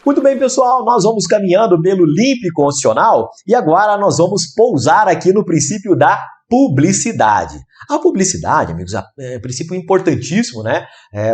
Muito bem, pessoal, nós vamos caminhando pelo limpo constitucional e agora nós vamos pousar aqui no princípio da publicidade. A publicidade, amigos, é um princípio importantíssimo, né?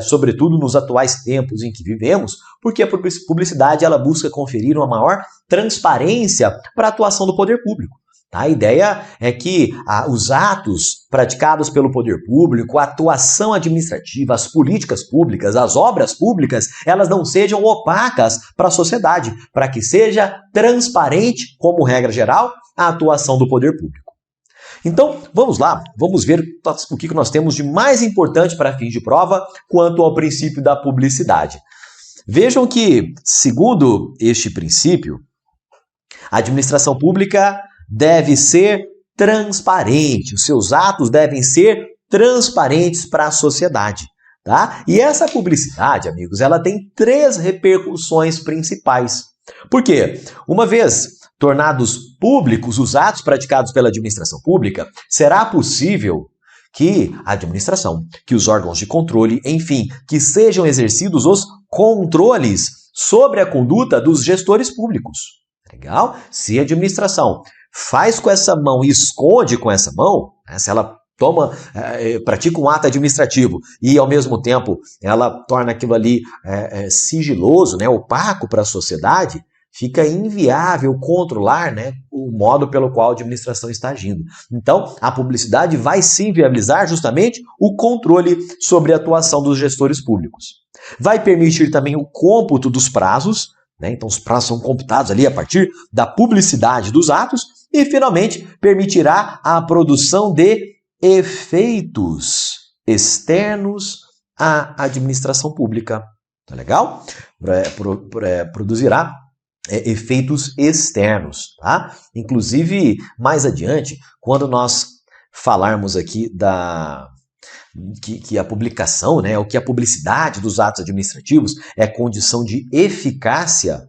Sobretudo nos atuais tempos em que vivemos, porque a publicidade ela busca conferir uma maior transparência para a atuação do poder público. A ideia é que os atos praticados pelo poder público, a atuação administrativa, as políticas públicas, as obras públicas, elas não sejam opacas para a sociedade, para que seja transparente, como regra geral, a atuação do poder público. Então, vamos lá, vamos ver o que nós temos de mais importante para fins de prova quanto ao princípio da publicidade. Vejam que, segundo este princípio, a administração pública deve ser transparente, os seus atos devem ser transparentes para a sociedade, tá? E essa publicidade, amigos, ela tem 3 repercussões principais. Por quê? Uma vez tornados públicos os atos praticados pela administração pública, será possível que a administração, que os órgãos de controle, enfim, que sejam exercidos os controles sobre a conduta dos gestores públicos. Legal? Se a administração faz com essa mão e esconde com essa mão, né, se ela pratica um ato administrativo e, ao mesmo tempo, ela torna aquilo ali sigiloso, né, opaco para a sociedade, fica inviável controlar, né, o modo pelo qual a administração está agindo. Então, a publicidade vai sim viabilizar justamente o controle sobre a atuação dos gestores públicos. Vai permitir também o cômputo dos prazos, né? Então, os prazos são computados ali a partir da publicidade dos atos e, finalmente, permitirá a produção de efeitos externos à administração pública. Tá legal? Produzirá efeitos externos, tá? Inclusive, mais adiante, quando nós falarmos aqui que a publicação, né, ou que a publicidade dos atos administrativos é condição de eficácia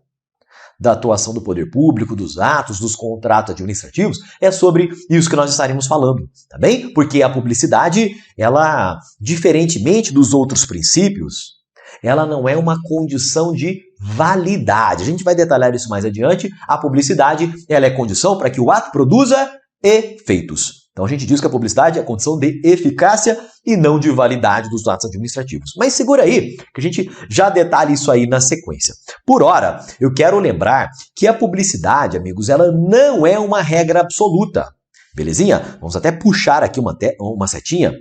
da atuação do poder público, dos atos, dos contratos administrativos, é sobre isso que nós estaremos falando, tá bem? Porque a publicidade, ela, diferentemente dos outros princípios, ela não é uma condição de validade. A gente vai detalhar isso mais adiante. A publicidade, ela é condição para que o ato produza efeitos. Então a gente diz que a publicidade é condição de eficácia e não de validade dos atos administrativos. Mas segura aí, que a gente já detalha isso aí na sequência. Por ora, eu quero lembrar que a publicidade, amigos, ela não é uma regra absoluta. Belezinha? Vamos até puxar aqui uma setinha.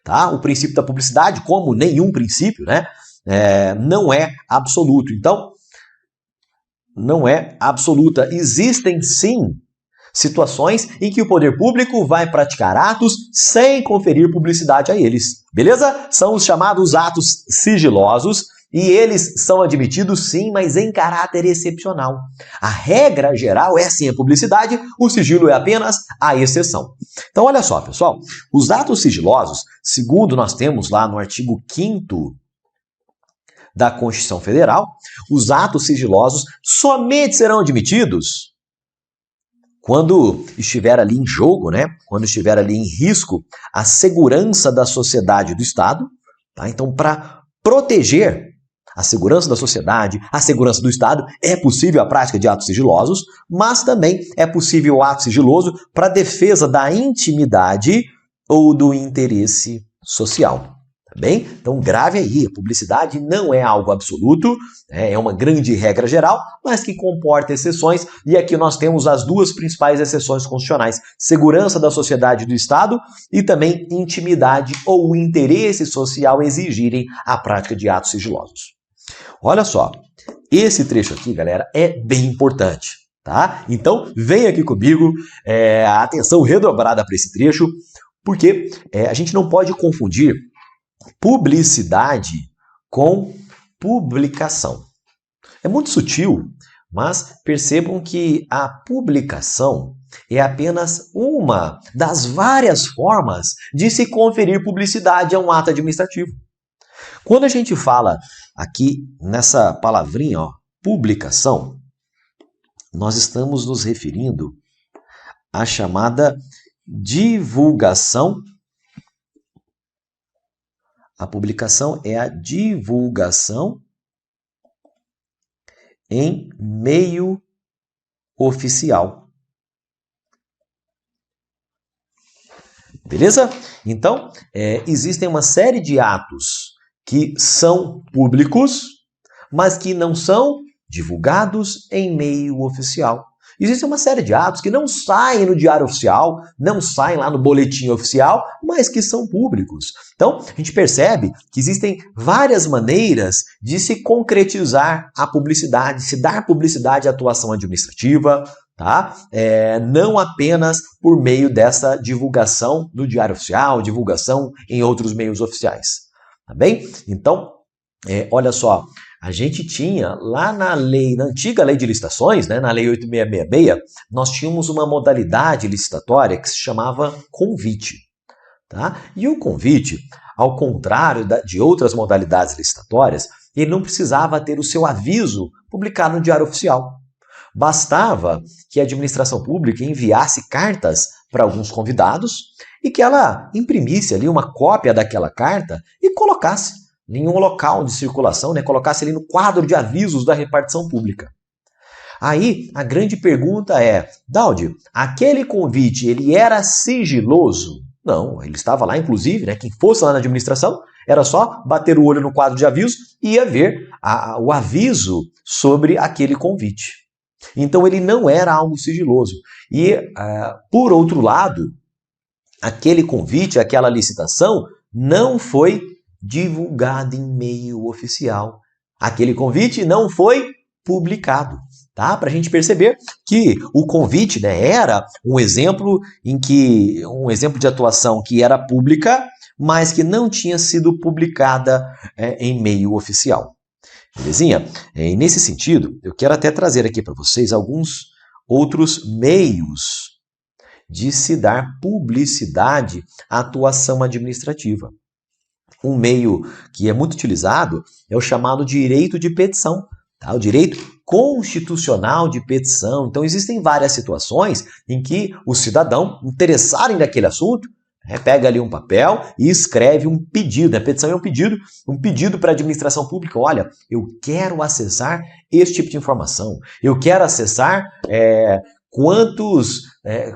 Tá? O princípio da publicidade, como nenhum princípio, né, não é absoluto. Então, não é absoluta. Existem sim situações em que o poder público vai praticar atos sem conferir publicidade a eles. Beleza? São os chamados atos sigilosos e eles são admitidos sim, mas em caráter excepcional. A regra geral é sim a publicidade, o sigilo é apenas a exceção. Então olha só, pessoal, os atos sigilosos, segundo nós temos lá no artigo 5º da Constituição Federal, os atos sigilosos somente serão admitidos quando estiver ali em jogo, né? Quando estiver ali em risco a segurança da sociedade e do Estado, tá? Então, para proteger a segurança da sociedade, a segurança do Estado, é possível a prática de atos sigilosos, mas também é possível o ato sigiloso para defesa da intimidade ou do interesse social. Tá bem? Então grave aí, a publicidade não é algo absoluto, é uma grande regra geral, mas que comporta exceções, e aqui nós temos as 2 principais exceções constitucionais: segurança da sociedade e do Estado e também intimidade ou interesse social exigirem a prática de atos sigilosos. Olha só, esse trecho aqui, galera, é bem importante, tá? Então vem aqui comigo, a atenção redobrada para esse trecho, porque a gente não pode confundir publicidade com publicação. É muito sutil, mas percebam que a publicação é apenas uma das várias formas de se conferir publicidade a um ato administrativo. Quando a gente fala aqui nessa palavrinha, ó, publicação, nós estamos nos referindo à chamada divulgação. A publicação é a divulgação em meio oficial. Beleza? Então, existem uma série de atos que são públicos, mas que não são divulgados em meio oficial. Existe uma série de atos que não saem no diário oficial, não saem lá no boletim oficial, mas que são públicos. Então, a gente percebe que existem várias maneiras de se concretizar a publicidade, se dar publicidade à atuação administrativa, tá? Não apenas por meio dessa divulgação no diário oficial, divulgação em outros meios oficiais. Tá bem? Então, olha só. A gente tinha lá na antiga lei de licitações, né, na lei 8666, nós tínhamos uma modalidade licitatória que se chamava convite. Tá? E o convite, ao contrário de outras modalidades licitatórias, ele não precisava ter o seu aviso publicado no Diário Oficial. Bastava que a administração pública enviasse cartas para alguns convidados e que ela imprimisse ali uma cópia daquela carta e colocasse em um local de circulação, né, colocasse ali no quadro de avisos da repartição pública. Aí, a grande pergunta é, Daldi, aquele convite, ele era sigiloso? Não, ele estava lá, inclusive, né, quem fosse lá na administração, era só bater o olho no quadro de avisos e ia ver o aviso sobre aquele convite. Então, ele não era algo sigiloso. E, por outro lado, aquele convite, aquela licitação, não foi divulgado em meio oficial. Aquele convite não foi publicado, tá? Para a gente perceber que o convite, né, era um exemplo de atuação que era pública, mas que não tinha sido publicada em meio oficial. Belezinha? E nesse sentido, eu quero até trazer aqui para vocês alguns outros meios de se dar publicidade à atuação administrativa. Um meio que é muito utilizado é o chamado direito de petição, tá? O direito constitucional de petição. Então, existem várias situações em que o cidadão interessado naquele assunto pega ali um papel e escreve um pedido. A petição é um pedido para a administração pública. Olha, eu quero acessar esse tipo de informação. Eu quero acessar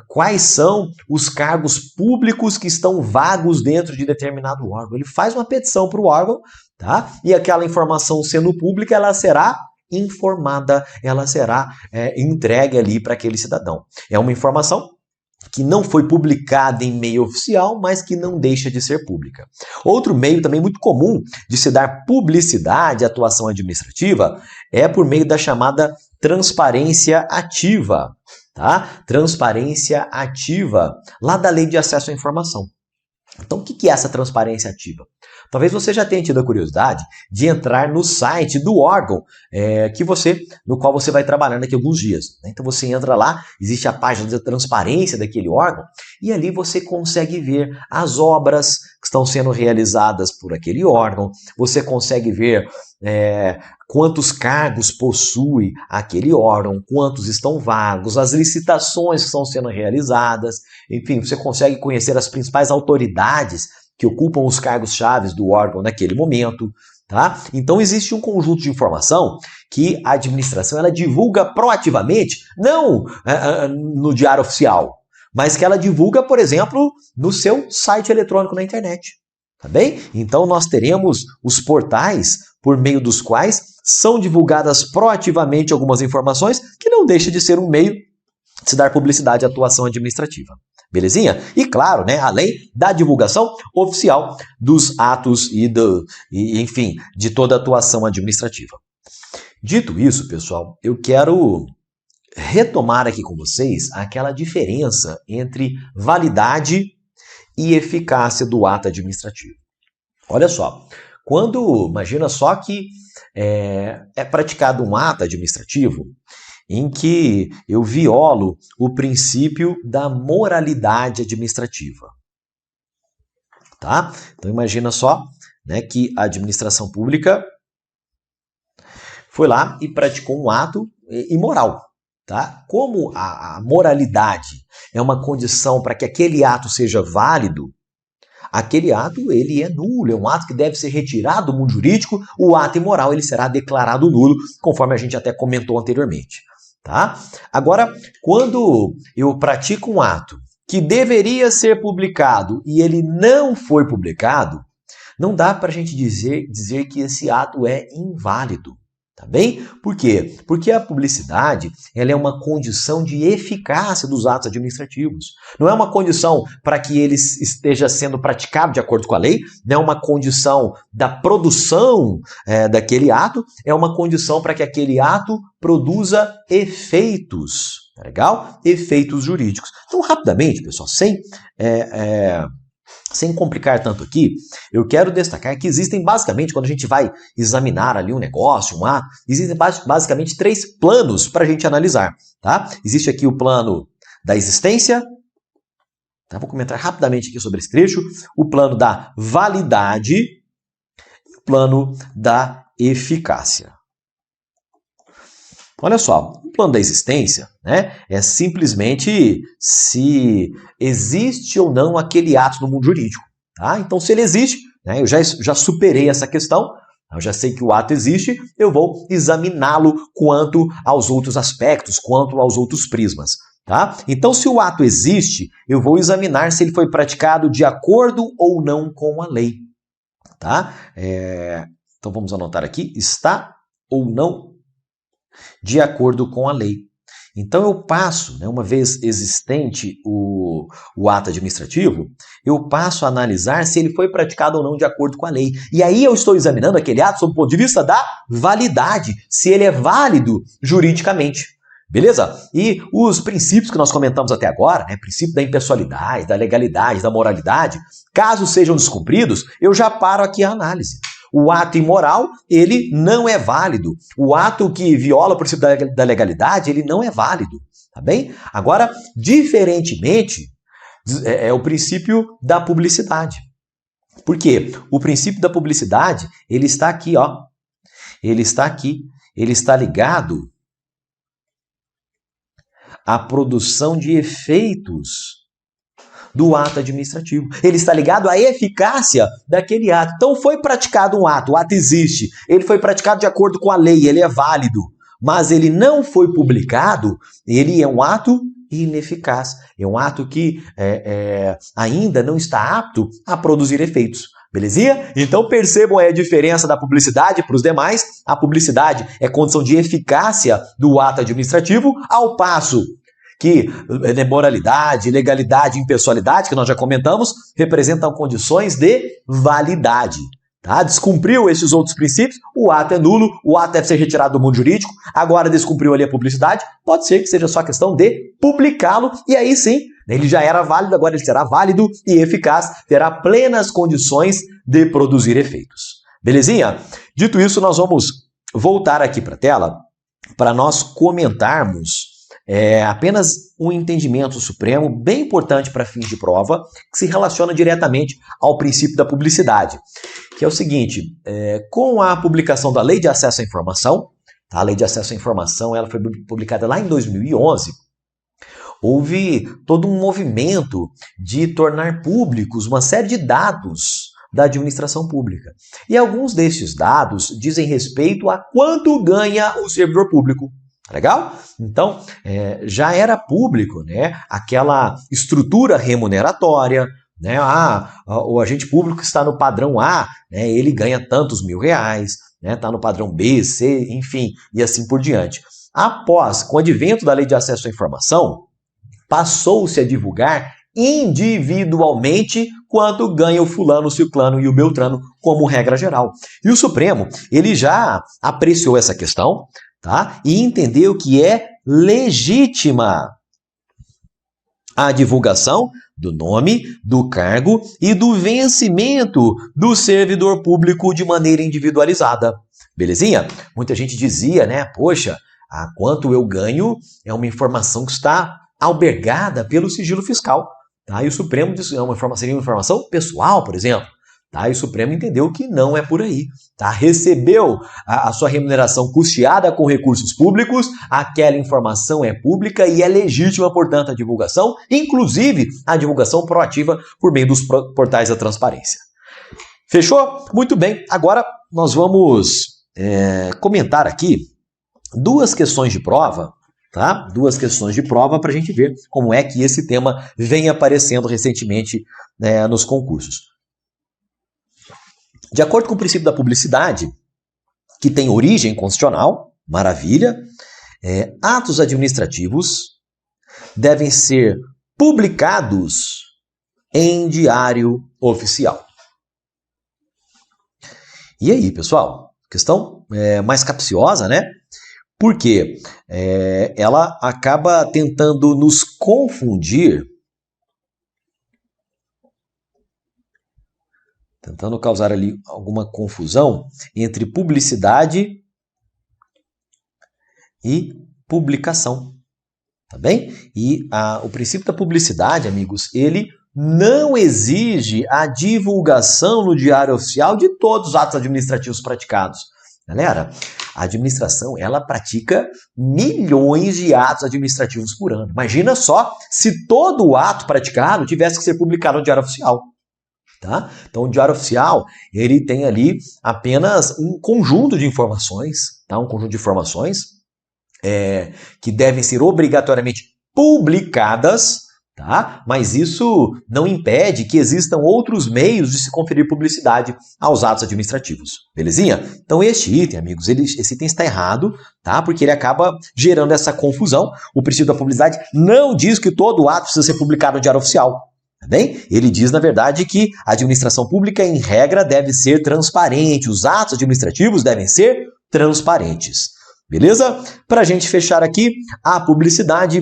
quais são os cargos públicos que estão vagos dentro de determinado órgão. Ele faz uma petição para o órgão, tá? E aquela informação sendo pública, ela será informada, ela será entregue ali para aquele cidadão. É uma informação que não foi publicada em meio oficial, mas que não deixa de ser pública. Outro meio também muito comum de se dar publicidade à atuação administrativa é por meio da chamada transparência ativa. Tá? Transparência ativa, lá da Lei de Acesso à Informação. Então, o que é essa transparência ativa? Talvez você já tenha tido a curiosidade de entrar no site do órgão no qual você vai trabalhar daqui a alguns dias. Então, você entra lá, existe a página de transparência daquele órgão e ali você consegue ver as obras que estão sendo realizadas por aquele órgão, você consegue ver quantos cargos possui aquele órgão, quantos estão vagos, as licitações que estão sendo realizadas, enfim, você consegue conhecer as principais autoridades que ocupam os cargos-chave do órgão naquele momento, tá? Então existe um conjunto de informação que a administração ela divulga proativamente, não no diário oficial, mas que ela divulga, por exemplo, no seu site eletrônico na internet. Tá bem? Então nós teremos os portais por meio dos quais são divulgadas proativamente algumas informações que não deixa de ser um meio de se dar publicidade à atuação administrativa. Belezinha? E claro, né, além da divulgação oficial dos atos enfim, de toda a atuação administrativa. Dito isso, pessoal, eu quero retomar aqui com vocês aquela diferença entre validade e eficácia do ato administrativo. Olha só, imagina só que é praticado um ato administrativo em que eu violo o princípio da moralidade administrativa. Tá? Então imagina só, né, que a administração pública foi lá e praticou um ato imoral. Tá? Como a moralidade é uma condição para que aquele ato seja válido, aquele ato ele é nulo, é um ato que deve ser retirado do mundo jurídico, o ato imoral ele será declarado nulo, conforme a gente até comentou anteriormente. Tá? Agora, quando eu pratico um ato que deveria ser publicado e ele não foi publicado, não dá para a gente dizer que esse ato é inválido. Tá bem? Por quê? Porque a publicidade ela é uma condição de eficácia dos atos administrativos. Não é uma condição para que ele esteja sendo praticado de acordo com a lei, não é uma condição da produção daquele ato, é uma condição para que aquele ato produza efeitos. Tá legal? Efeitos jurídicos. Então, rapidamente, pessoal, sem complicar tanto aqui, eu quero destacar que existem basicamente, quando a gente vai examinar ali um negócio, um ato, existem basicamente 3 planos para a gente analisar. Tá? Existe aqui o plano da existência, tá? Vou comentar rapidamente aqui sobre esse trecho, o plano da validade e o plano da eficácia. Olha só, o plano da existência, né, é simplesmente se existe ou não aquele ato no mundo jurídico. Tá? Então, se ele existe, né, eu já superei essa questão, eu já sei que o ato existe, eu vou examiná-lo quanto aos outros aspectos, quanto aos outros prismas. Tá? Então, se o ato existe, eu vou examinar se ele foi praticado de acordo ou não com a lei. Tá? Então, vamos anotar aqui, está ou não de acordo com a lei. Então eu passo, né, uma vez existente o ato administrativo, eu passo a analisar se ele foi praticado ou não de acordo com a lei. E aí eu estou examinando aquele ato sob o ponto de vista da validade, se ele é válido juridicamente. Beleza? E os princípios que nós comentamos até agora, né, princípio da impessoalidade, da legalidade, da moralidade, caso sejam descumpridos, eu já paro aqui a análise. O ato imoral, ele não é válido. O ato que viola o princípio da legalidade, ele não é válido. Tá bem? Agora, diferentemente, é o princípio da publicidade. Por quê? O princípio da publicidade, ele está aqui, ó. Ele está aqui. Ele está ligado à produção de efeitos do ato administrativo. Ele está ligado à eficácia daquele ato. Então foi praticado um ato, o ato existe, ele foi praticado de acordo com a lei, ele é válido, mas ele não foi publicado, ele é um ato ineficaz, é um ato que ainda não está apto a produzir efeitos. Belezinha? Então percebam aí a diferença da publicidade para os demais. A publicidade é condição de eficácia do ato administrativo, ao passo que moralidade, legalidade e impessoalidade, que nós já comentamos, representam condições de validade. Tá? Descumpriu esses outros princípios, o ato é nulo, o ato deve ser retirado do mundo jurídico, agora descumpriu ali a publicidade, pode ser que seja só questão de publicá-lo, e aí sim, ele já era válido, agora ele será válido e eficaz, terá plenas condições de produzir efeitos. Belezinha? Dito isso, nós vamos voltar aqui para a tela para nós comentarmos apenas um entendimento supremo, bem importante para fins de prova, que se relaciona diretamente ao princípio da publicidade, que é o seguinte, com a publicação da Lei de Acesso à Informação, tá? A Lei de Acesso à Informação ela foi publicada lá em 2011, houve todo um movimento de tornar públicos uma série de dados da administração pública. E alguns destes dados dizem respeito a quanto ganha o servidor público. Legal? Então, já era público, né, aquela estrutura remuneratória, né, o agente público que está no padrão A, né, ele ganha tantos mil-reais, né, está no padrão B, C, enfim, e assim por diante. Com o advento da Lei de Acesso à Informação, passou-se a divulgar individualmente quanto ganha o fulano, o ciclano e o beltrano como regra geral. E o Supremo, ele já apreciou essa questão, tá? E entendeu que é legítima a divulgação do nome, do cargo e do vencimento do servidor público de maneira individualizada. Belezinha? Muita gente dizia, né? Poxa, quanto eu ganho é uma informação que está albergada pelo sigilo fiscal. Tá? E o Supremo disse que seria uma informação pessoal, por exemplo. Tá? E o Supremo entendeu que não é por aí. Tá? Recebeu a sua remuneração custeada com recursos públicos, aquela informação é pública e é legítima, portanto, a divulgação, inclusive a divulgação proativa por meio dos portais da transparência. Fechou? Muito bem. Agora nós vamos comentar aqui duas questões de prova, tá? Duas questões de prova para a gente ver como é que esse tema vem aparecendo recentemente nos concursos. De acordo com o princípio da publicidade, que tem origem constitucional, maravilha, atos administrativos devem ser publicados em diário oficial. E aí, pessoal? Questão mais capciosa, né? Porque ela acaba tentando nos confundir, tentando causar ali alguma confusão entre publicidade e publicação, tá bem? E o princípio da publicidade, amigos, ele não exige a divulgação no diário oficial de todos os atos administrativos praticados. Galera, a administração, ela pratica milhões de atos administrativos por ano. Imagina só se todo o ato praticado tivesse que ser publicado no diário oficial. Tá? Então, o diário oficial, ele tem ali apenas um conjunto de informações, tá? Um conjunto de informações que devem ser obrigatoriamente publicadas, tá? Mas isso não impede que existam outros meios de se conferir publicidade aos atos administrativos, belezinha? Então, este item, amigos, esse item está errado, tá? Porque ele acaba gerando essa confusão. O princípio da publicidade não diz que todo ato precisa ser publicado no diário oficial. Tá bem? Ele diz, na verdade, que a administração pública, em regra, deve ser transparente. Os atos administrativos devem ser transparentes. Beleza? Para a gente fechar aqui, a publicidade,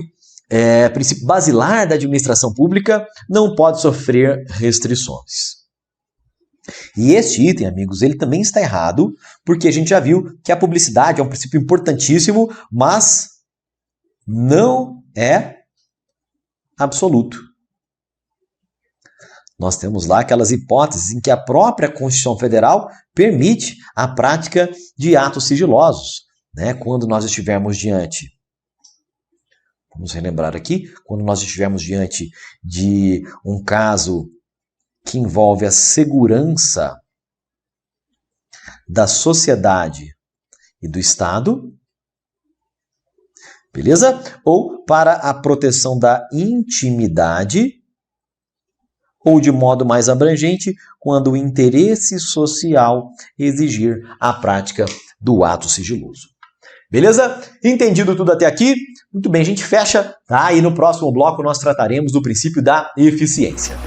princípio basilar da administração pública, não pode sofrer restrições. E este item, amigos, ele também está errado, porque a gente já viu que a publicidade é um princípio importantíssimo, mas não é absoluto. Nós temos lá aquelas hipóteses em que a própria Constituição Federal permite a prática de atos sigilosos, né? Quando nós estivermos diante, vamos relembrar aqui, quando nós estivermos diante de um caso que envolve a segurança da sociedade e do Estado, beleza? Ou para a proteção da intimidade, ou de modo mais abrangente, quando o interesse social exigir a prática do ato sigiloso. Beleza? Entendido tudo até aqui? Muito bem, a gente fecha, tá? E no próximo bloco nós trataremos do princípio da eficiência.